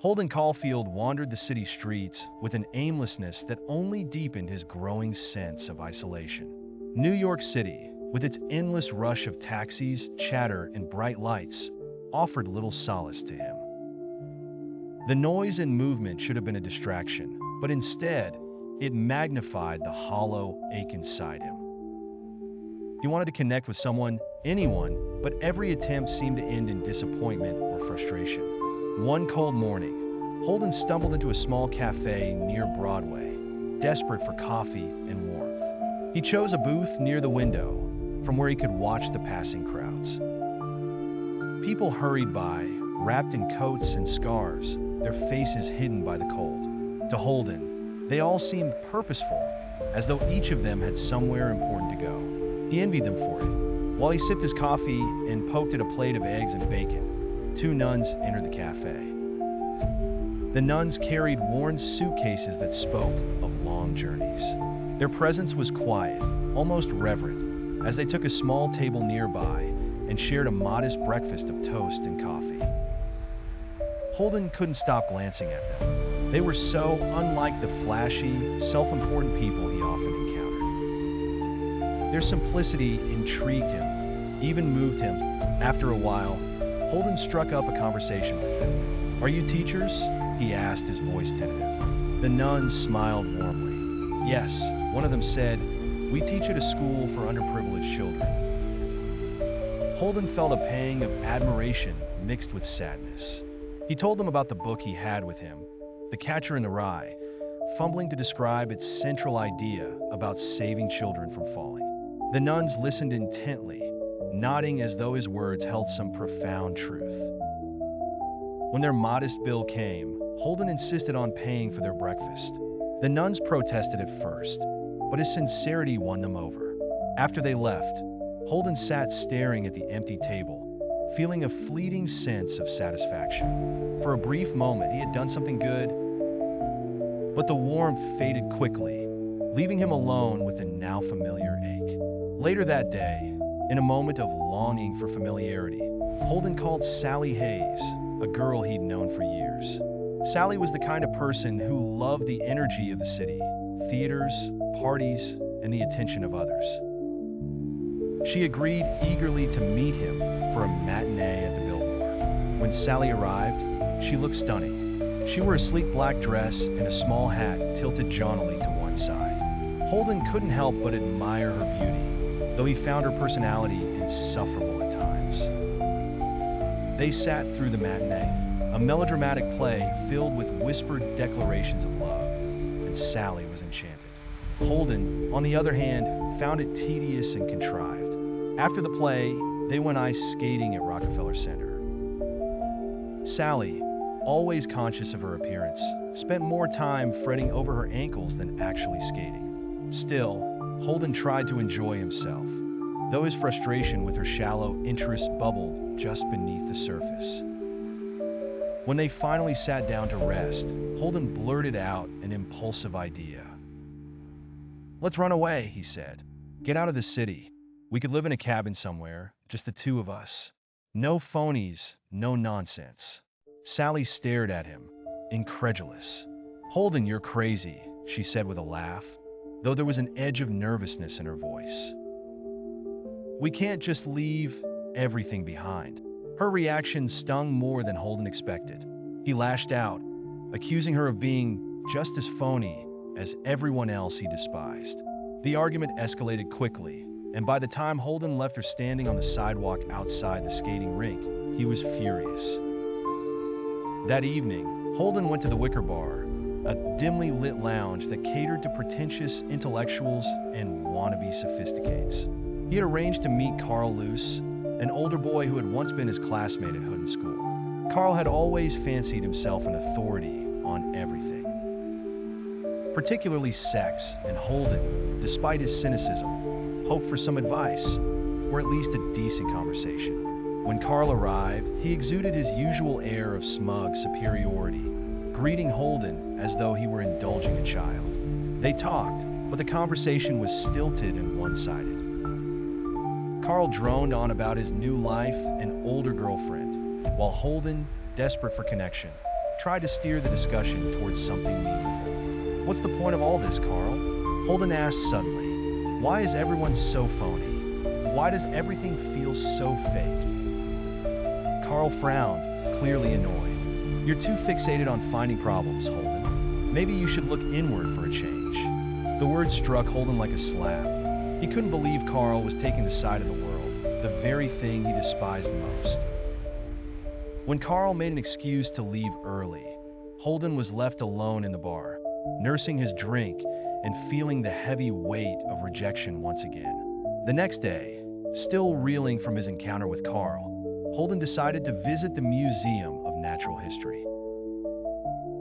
Holden Caulfield wandered the city streets with an aimlessness that only deepened his growing sense of isolation. New York City, with its endless rush of taxis, chatter, and bright lights, offered little solace to him. The noise and movement should have been a distraction, but instead, it magnified the hollow ache inside him. He wanted to connect with someone, anyone, but every attempt seemed to end in disappointment or frustration. One cold morning, Holden stumbled into a small cafe near Broadway, desperate for coffee and warmth. He chose a booth near the window, from where he could watch the passing crowds. People hurried by, wrapped in coats and scarves, their faces hidden by the cold. To Holden, they all seemed purposeful, as though each of them had somewhere important to go. He envied them for it. While he sipped his coffee and poked at a plate of eggs and bacon, two nuns entered the cafe. The nuns carried worn suitcases that spoke of long journeys. Their presence was quiet, almost reverent, as they took a small table nearby and shared a modest breakfast of toast and coffee. Holden couldn't stop glancing at them. They were so unlike the flashy, self-important people he often encountered. Their simplicity intrigued him, even moved him. After a while, Holden struck up a conversation with them. "Are you teachers?" he asked, his voice tentative. The nuns smiled warmly. "Yes," one of them said, "we teach at a school for underprivileged children." Holden felt a pang of admiration mixed with sadness. He told them about the book he had with him, The Catcher in the Rye, fumbling to describe its central idea about saving children from falling. The nuns listened intently, nodding as though his words held some profound truth. When their modest bill came, Holden insisted on paying for their breakfast. The nuns protested at first, but his sincerity won them over. After they left, Holden sat staring at the empty table, feeling a fleeting sense of satisfaction. For a brief moment, he had done something good, but the warmth faded quickly, leaving him alone with the now familiar ache. Later that day, in a moment of longing for familiarity, Holden called Sally Hayes, a girl he'd known for years. Sally was the kind of person who loved the energy of the city, theaters, parties, and the attention of others. She agreed eagerly to meet him for a matinee at the Biltmore. When Sally arrived, she looked stunning. She wore a sleek black dress and a small hat tilted jauntily to one side. Holden couldn't help but admire her beauty, though he found her personality insufferable at times. They sat through the matinee, a melodramatic play filled with whispered declarations of love, and Sally was enchanted. Holden, on the other hand, found it tedious and contrived. After the play, they went ice skating at Rockefeller Center. Sally, always conscious of her appearance, spent more time fretting over her ankles than actually skating. Still, Holden tried to enjoy himself, though his frustration with her shallow interest bubbled just beneath the surface. When they finally sat down to rest, Holden blurted out an impulsive idea. "Let's run away," he said. "Get out of the city. We could live in a cabin somewhere, just the two of us. No phonies, no nonsense." Sally stared at him, incredulous. "Holden, you're crazy," she said with a laugh, though there was an edge of nervousness in her voice. "We can't just leave everything behind." Her reaction stung more than Holden expected. He lashed out, accusing her of being just as phony as everyone else he despised. The argument escalated quickly, and by the time Holden left her standing on the sidewalk outside the skating rink, he was furious. That evening, Holden went to the Wicker Bar, a dimly lit lounge that catered to pretentious intellectuals and wannabe sophisticates. He had arranged to meet Carl Luce, an older boy who had once been his classmate at Holden School. Carl had always fancied himself an authority on everything, particularly sex, and Holden, despite his cynicism, hoped for some advice, or at least a decent conversation. When Carl arrived, he exuded his usual air of smug superiority, greeting Holden as though he were indulging a child. They talked, but the conversation was stilted and one-sided. Carl droned on about his new life and older girlfriend, while Holden, desperate for connection, tried to steer the discussion towards something meaningful. "What's the point of all this, Carl?" Holden asked suddenly. "Why is everyone so phony? Why does everything feel so fake?" Carl frowned, clearly annoyed. "You're too fixated on finding problems, Holden. Maybe you should look inward for a change." The word struck Holden like a slap. He couldn't believe Carl was taking the side of the world, the very thing he despised most. When Carl made an excuse to leave early, Holden was left alone in the bar, nursing his drink and feeling the heavy weight of rejection once again. The next day, still reeling from his encounter with Carl, Holden decided to visit the Museum of Natural History.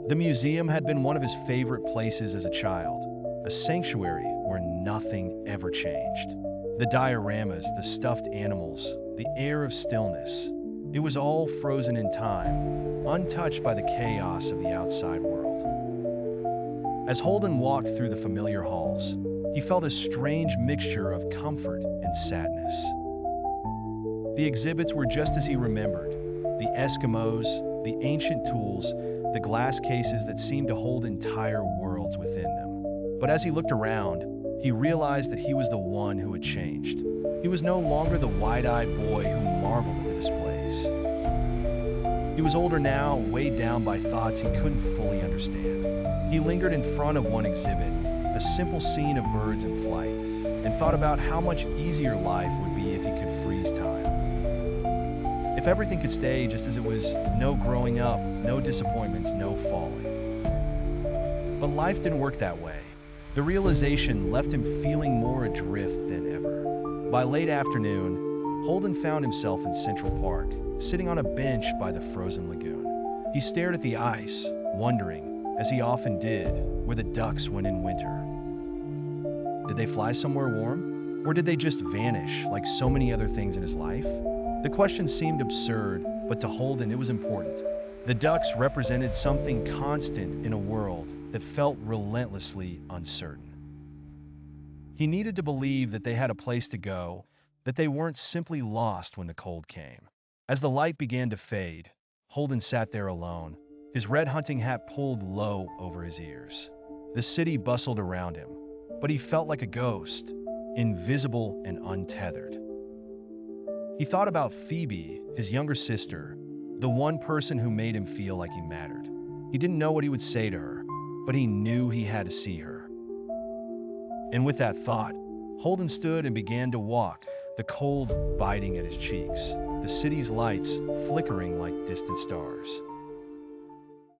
The museum had been one of his favorite places as a child, a sanctuary where nothing ever changed. The dioramas, the stuffed animals, the air of stillness. It was all frozen in time, untouched by the chaos of the outside world. As Holden walked through the familiar halls, he felt a strange mixture of comfort and sadness. The exhibits were just as he remembered: the Eskimos, the ancient tools, the glass cases that seemed to hold entire worlds within them. But as he looked around, he realized that he was the one who had changed. He was no longer the wide-eyed boy who marveled at the displays. He was older now, weighed down by thoughts he couldn't fully understand. He lingered in front of one exhibit, a simple scene of birds in flight, and thought about how much easier life would be if he could freeze time. If everything could stay just as it was, no growing up, no disappointments, no falling. But life didn't work that way. The realization left him feeling more adrift than ever. By late afternoon, Holden found himself in Central Park, sitting on a bench by the frozen lagoon. He stared at the ice, wondering, as he often did, where the ducks went in winter. Did they fly somewhere warm? Or did they just vanish like so many other things in his life? The question seemed absurd, but to Holden it was important. The ducks represented something constant in a world that felt relentlessly uncertain. He needed to believe that they had a place to go, that they weren't simply lost when the cold came. As the light began to fade, Holden sat there alone, his red hunting hat pulled low over his ears. The city bustled around him, but he felt like a ghost, invisible and untethered. He thought about Phoebe, his younger sister, the one person who made him feel like he mattered. He didn't know what he would say to her, but he knew he had to see her. And with that thought, Holden stood and began to walk, the cold biting at his cheeks, the city's lights flickering like distant stars.